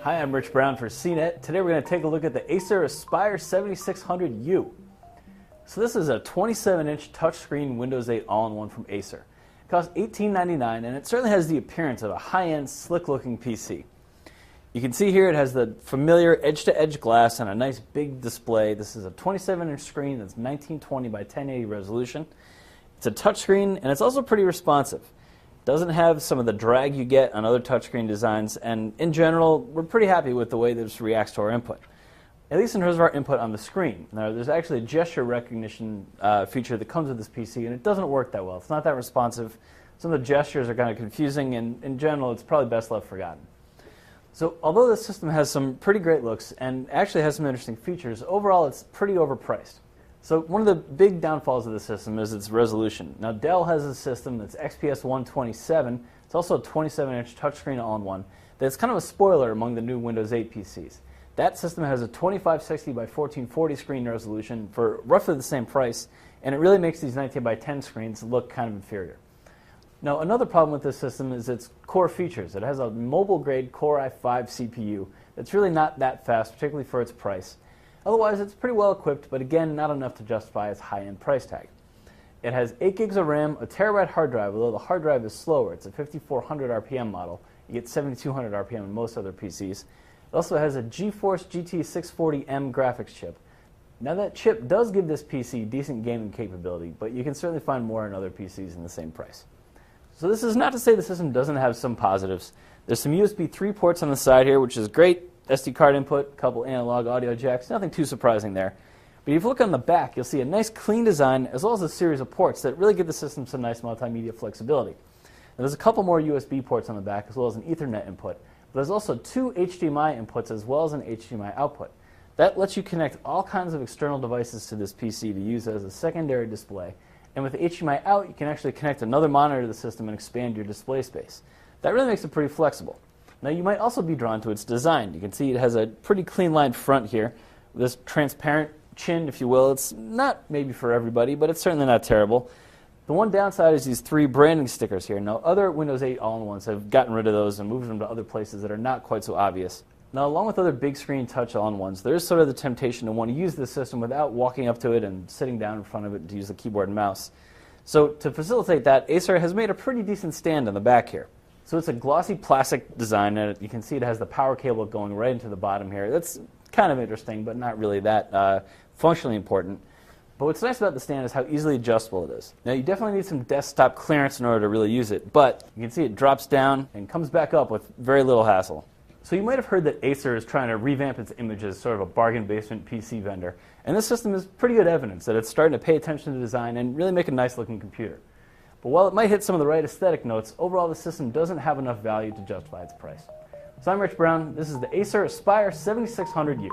Hi, I'm Rich Brown for CNET. Today we're going to take a look at the Acer Aspire 7600U. So this is a 27-inch touchscreen Windows 8 all-in-one from Acer. It costs $18.99 and it certainly has the appearance of a high-end, slick-looking PC. You can see here it has the familiar edge-to-edge glass and a nice big display. This is a 27-inch screen that's 1920 by 1080 resolution. It's a touchscreen and it's also pretty responsive. Doesn't have some of the drag you get on other touchscreen designs, and in general, we're pretty happy with the way this reacts to our input. At least in terms of our input on the screen. Now, there's actually a gesture recognition feature that comes with this PC, and it doesn't work that well. It's not that responsive. Some of the gestures are kind of confusing, and in general, it's probably best left forgotten. So, although this system has some pretty great looks and actually has some interesting features, overall, it's pretty overpriced. So one of the big downfalls of the system is its resolution. Now Dell has a system that's XPS 127. It's also a 27-inch touchscreen all-in-one. That's kind of a spoiler among the new Windows 8 PCs. That system has a 2560 by 1440 screen resolution for roughly the same price, and it really makes these 19 by 10 screens look kind of inferior. Now another problem with this system is its core features. It has a mobile-grade Core i5 CPU that's really not that fast, particularly for its price. Otherwise, it's pretty well equipped, but again, not enough to justify its high-end price tag. It has 8 gigs of RAM, a terabyte hard drive, although the hard drive is slower. It's a 5400 RPM model. You get 7200 RPM in most other PCs. It also has a GeForce GT 640M graphics chip. Now that chip does give this PC decent gaming capability, but you can certainly find more in other PCs in the same price. So this is not to say the system doesn't have some positives. There's some USB 3 ports on the side here, which is great. SD card input, a couple analog audio jacks, nothing too surprising there. But if you look on the back, you'll see a nice clean design as well as a series of ports that really give the system some nice multimedia flexibility. And there's a couple more USB ports on the back as well as an Ethernet input. But there's also 2 HDMI inputs as well as an HDMI output. That lets you connect all kinds of external devices to this PC to use as a secondary display. And with the HDMI out, you can actually connect another monitor to the system and expand your display space. That really makes it pretty flexible. Now you might also be drawn to its design. You can see it has a pretty clean lined front here, this transparent chin, if you will. It's not maybe for everybody, but it's certainly not terrible. The one downside is these 3 branding stickers here. Now other Windows 8 all-in-ones have gotten rid of those and moved them to other places that are not quite so obvious. Now along with other big screen touch all-in-ones, there is sort of the temptation to want to use this system without walking up to it and sitting down in front of it to use the keyboard and mouse. So to facilitate that, Acer has made a pretty decent stand on the back here. So it's a glossy plastic design, and you can see it has the power cable going right into the bottom here. That's kind of interesting, but not really that functionally important. But what's nice about the stand is how easily adjustable it is. Now you definitely need some desktop clearance in order to really use it, but you can see it drops down and comes back up with very little hassle. So you might have heard that Acer is trying to revamp its image as sort of a bargain basement PC vendor, and this system is pretty good evidence that it's starting to pay attention to design and really make a nice looking computer. But while it might hit some of the right aesthetic notes, overall the system doesn't have enough value to justify its price. So I'm Rich Brown. This is the Acer Aspire 7600U.